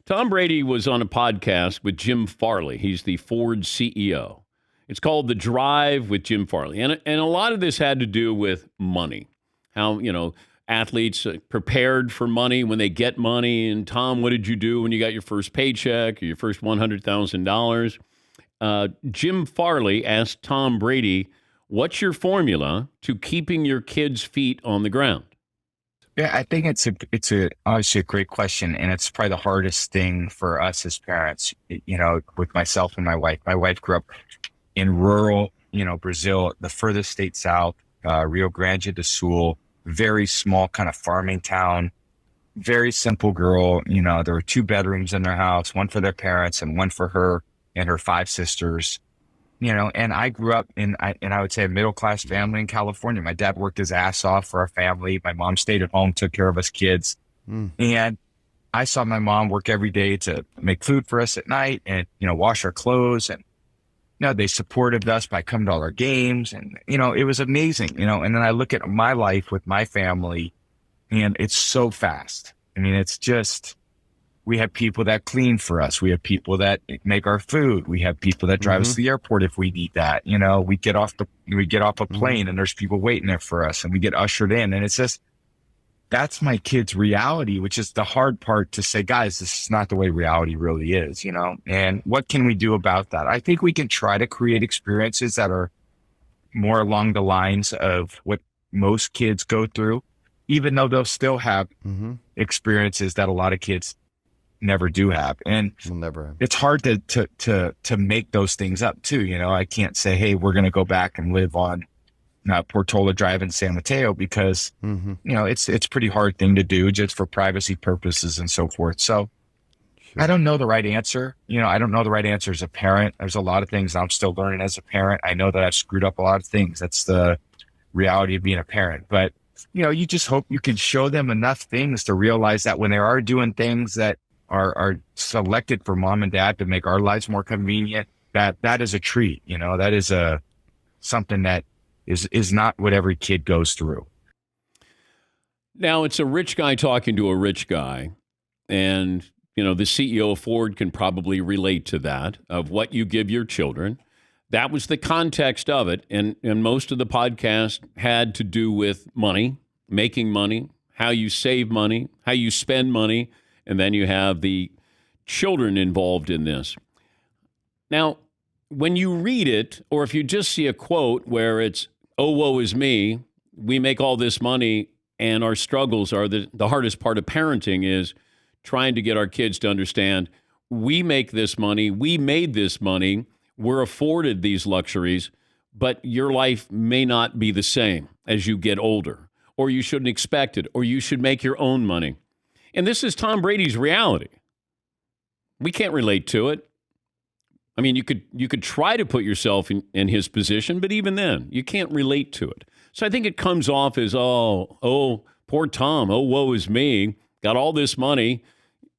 Tom Brady was on a podcast with Jim Farley. He's the Ford CEO. It's called The Drive with Jim Farley. And a lot of this had to do with money. How, athletes prepared for money when they get money. And Tom, what did you do when you got your first paycheck or your first $100,000? Jim Farley asked Tom Brady, what's your formula to keeping your kids' feet on the ground? Yeah, I think it's obviously a great question, and it's probably the hardest thing for us as parents. With myself and my wife. My wife grew up in rural, Brazil, the furthest state south, Rio Grande do Sul, very small kind of farming town. Very simple girl. There were 2 bedrooms in their house, one for their parents and one for her and her 5 sisters. And I grew up in I would say a middle-class family in California. My dad worked his ass off for our family. My mom stayed at home, took care of us kids. And I saw my mom work every day to make food for us at night and, wash our clothes. And, they supported us by coming to all our games. And, it was amazing, and then I look at my life with my family and it's so fast. I mean, it's just... We have people that clean for us. We have people that make our food. We have people that drive us to the airport if we need that. We get off a plane and there's people waiting there for us and we get ushered in. And it's just, that's my kids' reality, which is the hard part to say, guys, this is not the way reality really is, and what can we do about that? I think we can try to create experiences that are more along the lines of what most kids go through, even though they'll still have experiences that a lot of kids never do have. And we'll never have. It's hard to make those things up too. I can't say, hey, we're going to go back and live on Portola Drive in San Mateo because, it's a pretty hard thing to do just for privacy purposes and so forth. So sure. I don't know the right answer. I don't know the right answer as a parent. There's a lot of things I'm still learning as a parent. I know that I've screwed up a lot of things. That's the reality of being a parent. But, you just hope you can show them enough things to realize that when they are doing things that are selected for mom and dad to make our lives more convenient, that is a treat. That is something that is not what every kid goes through. Now, it's a rich guy talking to a rich guy. And, the CEO of Ford can probably relate to that, of what you give your children. That was the context of it. And most of the podcast had to do with money, making money, how you save money, how you spend money. And then you have the children involved in this. Now, when you read it, or if you just see a quote where it's, oh, woe is me, we make all this money, and our struggles are the hardest part of parenting is trying to get our kids to understand, we make this money, we made this money, we're afforded these luxuries, but your life may not be the same as you get older, or you shouldn't expect it, or you should make your own money. And this is Tom Brady's reality. We can't relate to it. I mean, you could try to put yourself in his position, but even then, you can't relate to it. So I think it comes off as, oh, poor Tom, oh, woe is me, got all this money.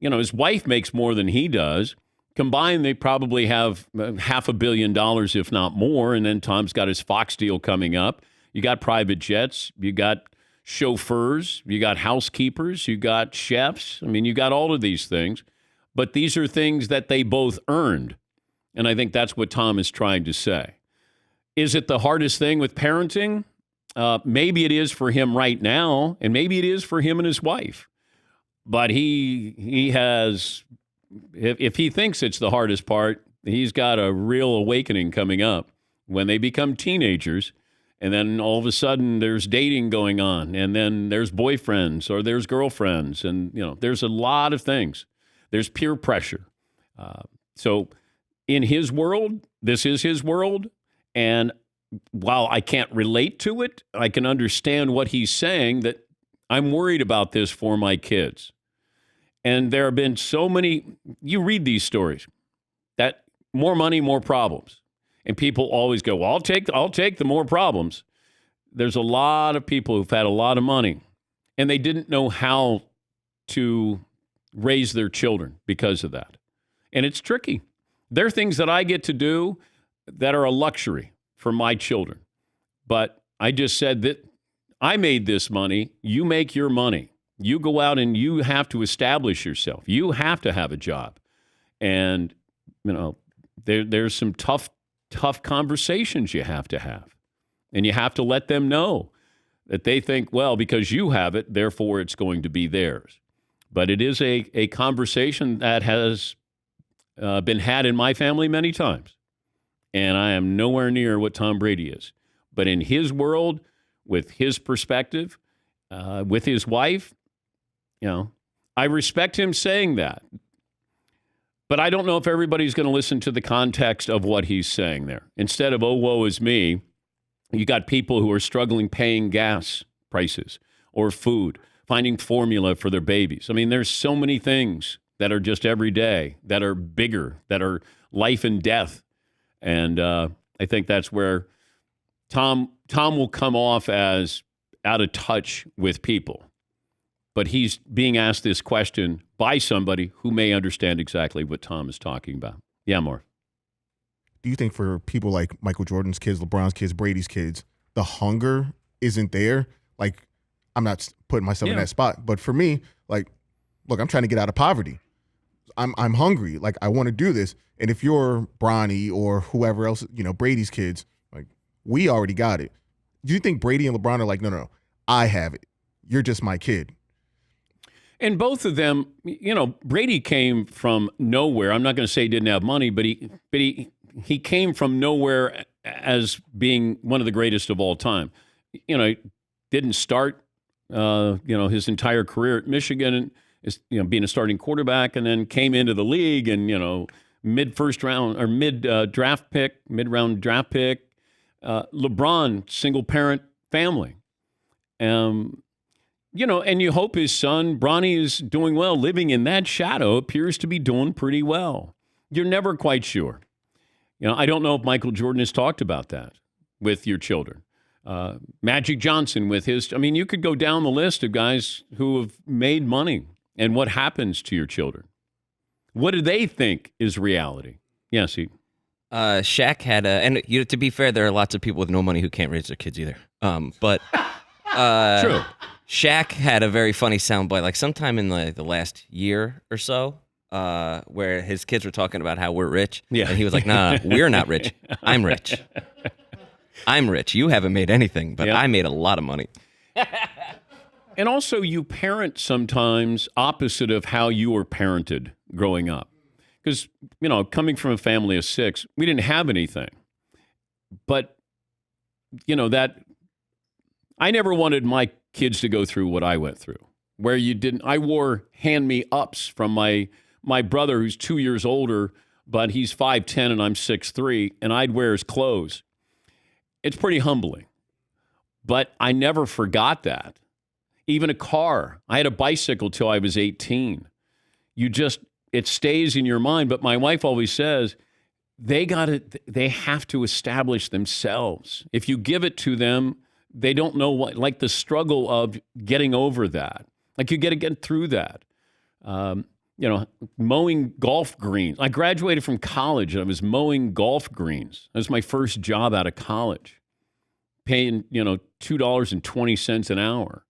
His wife makes more than he does. Combined, they probably have $500 million, if not more. And then Tom's got his Fox deal coming up. You got private jets. You got chauffeurs, you got housekeepers, you got chefs. I mean, you got all of these things, but these are things that they both earned. And I think that's what Tom is trying to say. Is it the hardest thing with parenting? Maybe it is for him right now, and maybe it is for him and his wife. But he has, if he thinks it's the hardest part, he's got a real awakening coming up when they become teenagers. And then all of a sudden there's dating going on, and then there's boyfriends or there's girlfriends, and there's a lot of things. There's peer pressure. So in his world, this is his world. And while I can't relate to it, I can understand what he's saying, that I'm worried about this for my kids. And there have been so many, you read these stories, that more money, more problems. And people always go, well, I'll take the more problems. There's a lot of people who've had a lot of money, and they didn't know how to raise their children because of that. And it's tricky. There are things that I get to do that are a luxury for my children. But I just said that I made this money, you make your money. You go out and you have to establish yourself. You have to have a job. And, there's some tough conversations you have to have. And you have to let them know that they think, well, because you have it, therefore it's going to be theirs. But it is a conversation that has been had in my family many times. And I am nowhere near what Tom Brady is. But in his world, with his perspective, with his wife, I respect him saying that. But I don't know if everybody's going to listen to the context of what he's saying there. Instead of, oh, woe is me, you got people who are struggling paying gas prices or food, finding formula for their babies. I mean, there's so many things that are just every day, that are bigger, that are life and death. And I think that's where Tom will come off as out of touch with people. But he's being asked this question by somebody who may understand exactly what Tom is talking about. Yeah, Marv. Do you think for people like Michael Jordan's kids, LeBron's kids, Brady's kids, the hunger isn't there? Like, I'm not putting myself in that spot, but for me, like, look, I'm trying to get out of poverty. I'm hungry. Like, I want to do this. And if you're Bronny or whoever else, Brady's kids, like, we already got it. Do you think Brady and LeBron are like, no, I have it. You're just my kid. And both of them, Brady came from nowhere. I'm not going to say he didn't have money, but he came from nowhere as being one of the greatest of all time. Didn't start, his entire career at Michigan, being a starting quarterback, and then came into the league and, mid-first round or mid-round draft pick. LeBron, single-parent family. And you hope his son, Bronny, is doing well. Living in that shadow appears to be doing pretty well. You're never quite sure. I don't know if Michael Jordan has talked about that with your children. Magic Johnson with his, you could go down the list of guys who have made money and what happens to your children. What do they think is reality? Yes, he. Shaq had to be fair, there are lots of people with no money who can't raise their kids either. But True. Shaq had a very funny soundbite, like sometime in the last year or so, where his kids were talking about how we're rich. Yeah. And he was like, nah, we're not rich. I'm rich. I'm rich. You haven't made anything, but I made a lot of money. And also, you parent sometimes opposite of how you were parented growing up. Because, coming from a family of 6, we didn't have anything. But, that I never wanted my kids to go through what I went through, where I wore hand-me-ups from my brother who's 2 years older, but he's 5'10" and I'm 6'3", and I'd wear his clothes. It's pretty humbling. But I never forgot that. Even a car. I had a bicycle till I was 18. It stays in your mind. But my wife always says, they have to establish themselves. If you give it to them, they don't know like the struggle of getting over that. Like you got to get through that. Mowing golf greens. I graduated from college and I was mowing golf greens. That was my first job out of college. Paying, $2.20 an hour.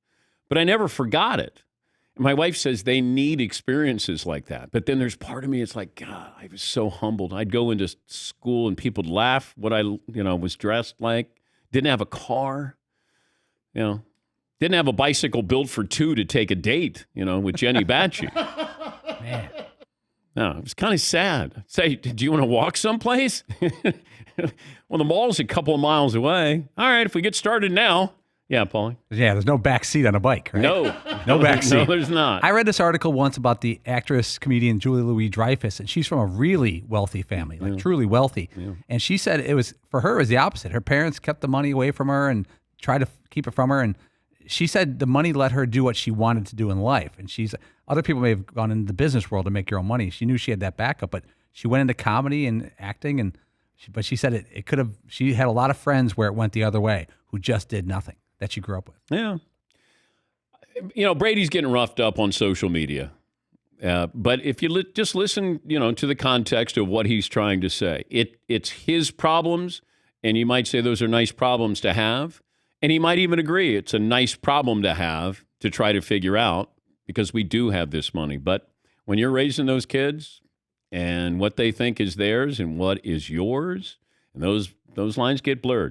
But I never forgot it. And my wife says they need experiences like that. But then there's part of me, it's like, God, I was so humbled. I'd go into school and people would laugh what I, was dressed like. Didn't have a car. Didn't have a bicycle built for 2 to take a date, with Jenny Batchy. Man. No, it was kind of sad. Say, do you want to walk someplace? Well, the mall's a couple of miles away. All right, if we get started now. Yeah, Paulie? Yeah, there's no back seat on a bike, right? No. No back seat. No, there's not. I read this article once about the actress, comedian Julia Louis-Dreyfus, and she's from a really wealthy family, like truly wealthy. Yeah. And she said it was the opposite. Her parents kept the money away from her and tried to keep it from her. And she said the money let her do what she wanted to do in life. And other people may have gone into the business world to make your own money. She knew she had that backup, but she went into comedy and acting. But she said it could have, she had a lot of friends where it went the other way who just did nothing that she grew up with. Yeah. Brady's getting roughed up on social media. But if you just listen, to the context of what he's trying to say, it's his problems, and you might say those are nice problems to have, and he might even agree it's a nice problem to have to try to figure out, because we do have this money. But when you're raising those kids and what they think is theirs and what is yours, and those lines get blurred.